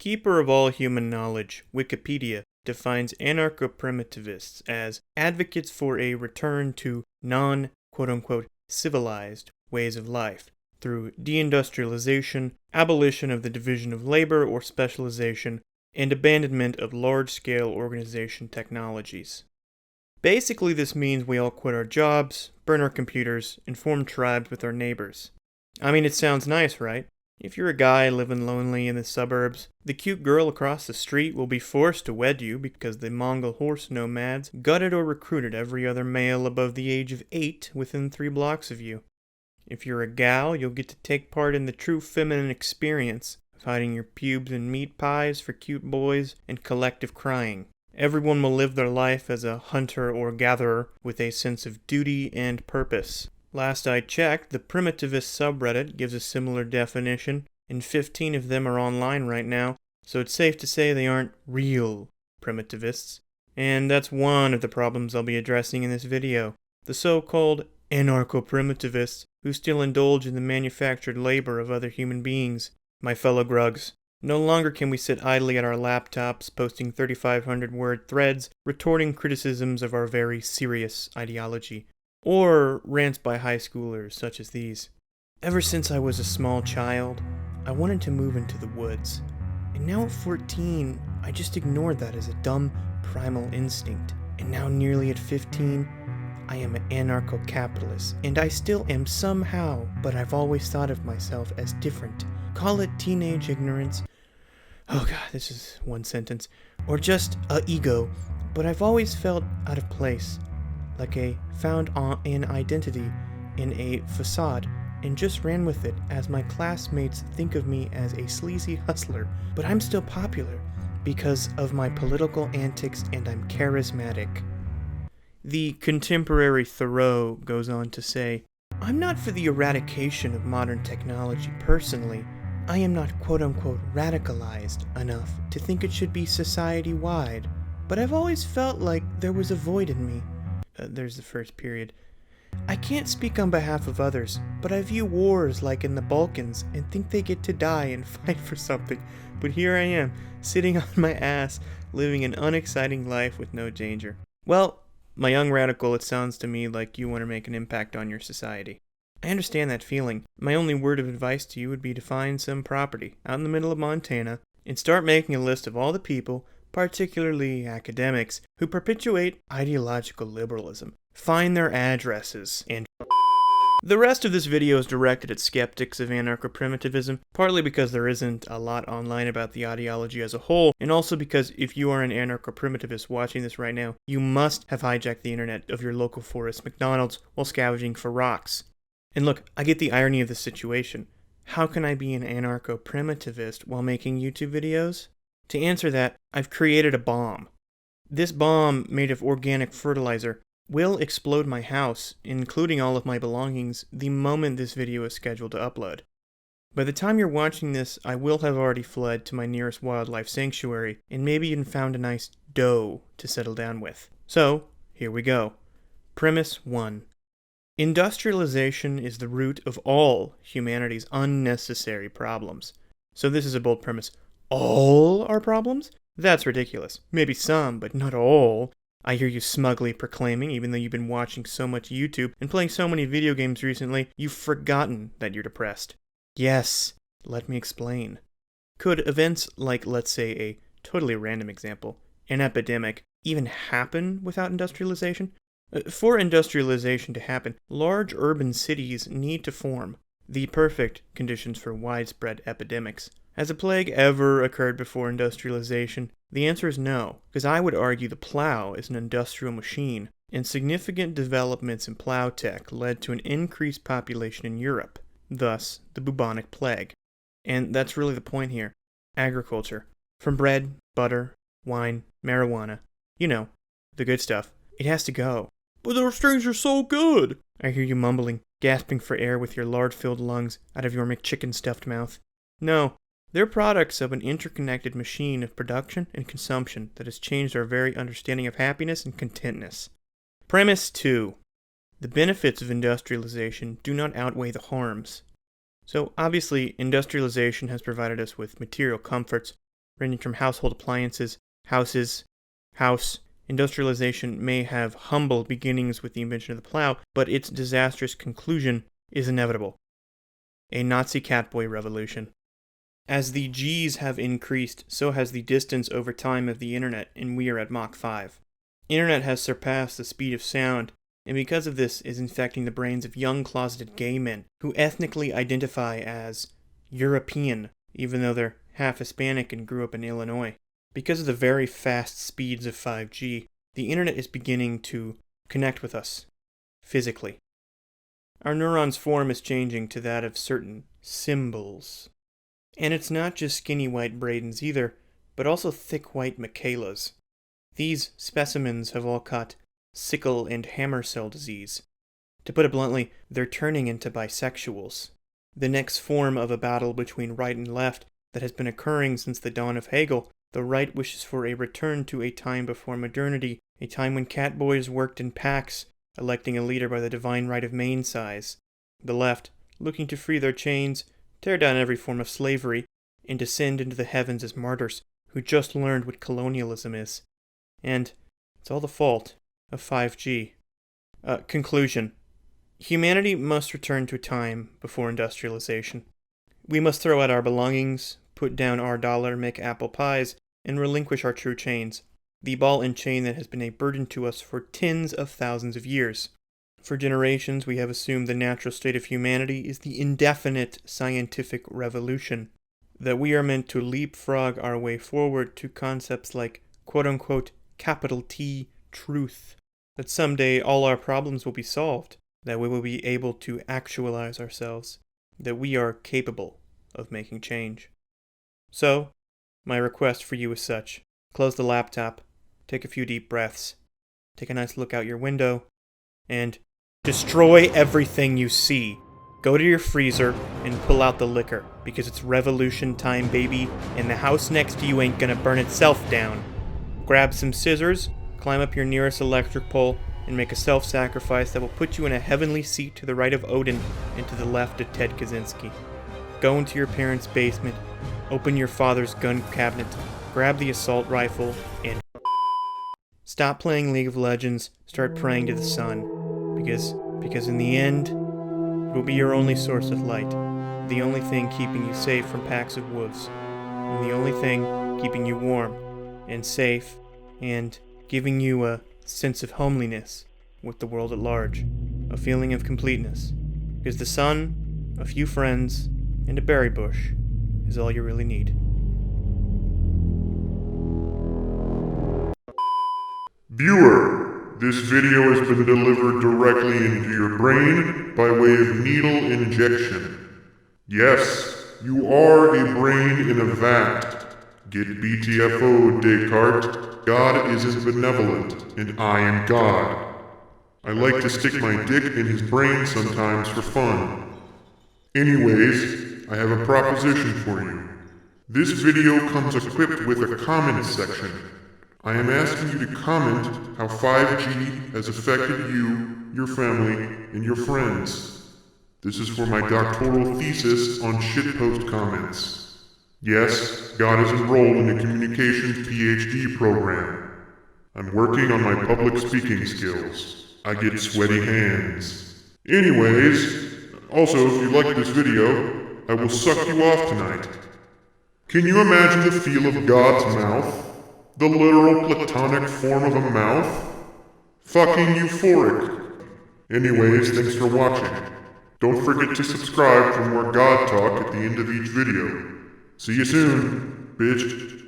keeper of all human knowledge, Wikipedia defines anarcho-primitivists as advocates for a return to non-quote-unquote civilized ways of life through deindustrialization, abolition of the division of labor or specialization, and abandonment of large-scale organization technologies. Basically, this means we all quit our jobs, burn our computers, and form tribes with our neighbors. I mean, it sounds nice, right? If you're a guy living lonely in the suburbs, the cute girl across the street will be forced to wed you because the Mongol horse nomads gutted or recruited every other male above the age of 8 within 3 blocks of you. If you're a gal, you'll get to take part in the true feminine experience of hiding your pubes in meat pies for cute boys and collective crying. Everyone will live their life as a hunter or gatherer with a sense of duty and purpose. Last I checked, the Primitivist subreddit gives a similar definition, and 15 of them are online right now, so it's safe to say they aren't real primitivists. And that's one of the problems I'll be addressing in this video. The so-called anarcho-primitivists who still indulge in the manufactured labor of other human beings. My fellow grugs, no longer can we sit idly at our laptops posting 3,500-word threads retorting criticisms of our very serious ideology. Or rants by high schoolers such as these. Ever since I was a small child, I wanted to move into the woods. And now at 14, I just ignored that as a dumb primal instinct. And now nearly at 15, I am an anarcho-capitalist. And I still am somehow, but I've always thought of myself as different. Call it teenage ignorance. Oh god, this is one sentence. Or just a ego. But I've always felt out of place. Like a found an identity in a facade, and just ran with it as my classmates think of me as a sleazy hustler, but I'm still popular because of my political antics and I'm charismatic. The contemporary Thoreau goes on to say, I'm not for the eradication of modern technology personally. I am not quote-unquote radicalized enough to think it should be society-wide, but I've always felt like there was a void in me. There's the first period. I can't speak on behalf of others, but I view wars like in the Balkans and think they get to die and fight for something. But here I am, sitting on my ass, living an unexciting life with no danger. Well, my young radical, it sounds to me like you want to make an impact on your society. I understand that feeling. My only word of advice to you would be to find some property out in the middle of Montana and start making a list of all the people, particularly academics, who perpetuate ideological liberalism. Find their addresses, and the rest of this video is directed at skeptics of anarcho-primitivism, partly because there isn't a lot online about the ideology as a whole, and also because if you are an anarcho-primitivist watching this right now, you must have hijacked the internet of your local Forest McDonald's while scavenging for rocks. And look, I get the irony of the situation. How can I be an anarcho-primitivist while making YouTube videos? To answer that, I've created a bomb. This bomb, made of organic fertilizer, will explode my house, including all of my belongings, the moment this video is scheduled to upload. By the time you're watching this, I will have already fled to my nearest wildlife sanctuary, and maybe even found a nice doe to settle down with. So, here we go. Premise 1. Industrialization is the root of all humanity's unnecessary problems. So this is a bold premise. All our problems? That's ridiculous. Maybe some, but not all. I hear you smugly proclaiming, even though you've been watching so much YouTube and playing so many video games recently, you've forgotten that you're depressed. Yes, let me explain. Could events like, let's say, a totally random example, an epidemic, even happen without industrialization? For industrialization to happen, large urban cities need to form, the perfect conditions for widespread epidemics. Has a plague ever occurred before industrialization? The answer is no, because I would argue the plow is an industrial machine, and significant developments in plow tech led to an increased population in Europe, thus the bubonic plague. And that's really the point here. Agriculture. From bread, butter, wine, marijuana. You know, the good stuff. It has to go. But those things are so good! I hear you mumbling, gasping for air with your lard-filled lungs out of your McChicken-stuffed mouth. No. They're products of an interconnected machine of production and consumption that has changed our very understanding of happiness and contentness. Premise 2. The benefits of industrialization do not outweigh the harms. So obviously, industrialization has provided us with material comforts, ranging from household appliances, house. Industrialization may have humble beginnings with the invention of the plow, but its disastrous conclusion is inevitable. A Nazi catboy revolution. As the G's have increased, so has the distance over time of the internet, and we are at Mach 5. Internet has surpassed the speed of sound, and because of this is infecting the brains of young closeted gay men who ethnically identify as European, even though they're half Hispanic and grew up in Illinois. Because of the very fast speeds of 5G, the internet is beginning to connect with us physically. Our neurons' form is changing to that of certain symbols. And it's not just skinny white Bradens either, but also thick white Michaelas. These specimens have all caught sickle and hammer cell disease. To put it bluntly, they're turning into bisexuals. The next form of a battle between right and left that has been occurring since the dawn of Hegel. The right wishes for a return to a time before modernity, a time when catboys worked in packs, electing a leader by the divine right of main size. The left, looking to free their chains, tear down every form of slavery, and descend into the heavens as martyrs who just learned what colonialism is. And it's all the fault of 5G. Conclusion. Humanity must return to a time before industrialization. We must throw out our belongings, put down our dollar, make apple pies, and relinquish our true chains, the ball and chain that has been a burden to us for tens of thousands of years. For generations, we have assumed the natural state of humanity is the indefinite scientific revolution, that we are meant to leapfrog our way forward to concepts like quote-unquote capital T truth, that someday all our problems will be solved, that we will be able to actualize ourselves, that we are capable of making change. So, my request for you is such. Close the laptop, take a few deep breaths, take a nice look out your window, and destroy everything you see. Go to your freezer and pull out the liquor, because it's revolution time, baby, and the house next to you ain't gonna burn itself down. Grab some scissors, climb up your nearest electric pole, and make a self-sacrifice that will put you in a heavenly seat to the right of Odin and to the left of Ted Kaczynski. Go into your parents' basement, open your father's gun cabinet, grab the assault rifle, and stop playing League of Legends, start praying to the sun, because in the end, it will be your only source of light, the only thing keeping you safe from packs of wolves, and the only thing keeping you warm and safe and giving you a sense of homeliness with the world at large, a feeling of completeness, because the sun, a few friends, and a berry bush is all you really need. Viewer, this video has been delivered directly into your brain by way of needle injection. Yes, you are a brain in a vat. Get BTFO, Descartes. God isn't benevolent, and I am God. I like to stick my dick in his brain sometimes for fun. Anyways, I have a proposition for you. This video comes equipped with a comment section. I am asking you to comment how 5G has affected you, your family, and your friends. This is for my doctoral thesis on shitpost comments. Yes, God is enrolled in a communications PhD program. I'm working on my public speaking skills. I get sweaty hands. Anyways, also if you like this video, I will suck you off tonight. Can you imagine the feel of God's mouth? The literal platonic form of a mouth? Fucking euphoric. Anyways, thanks for watching. Don't forget to subscribe for more God talk at the end of each video. See you soon, bitch.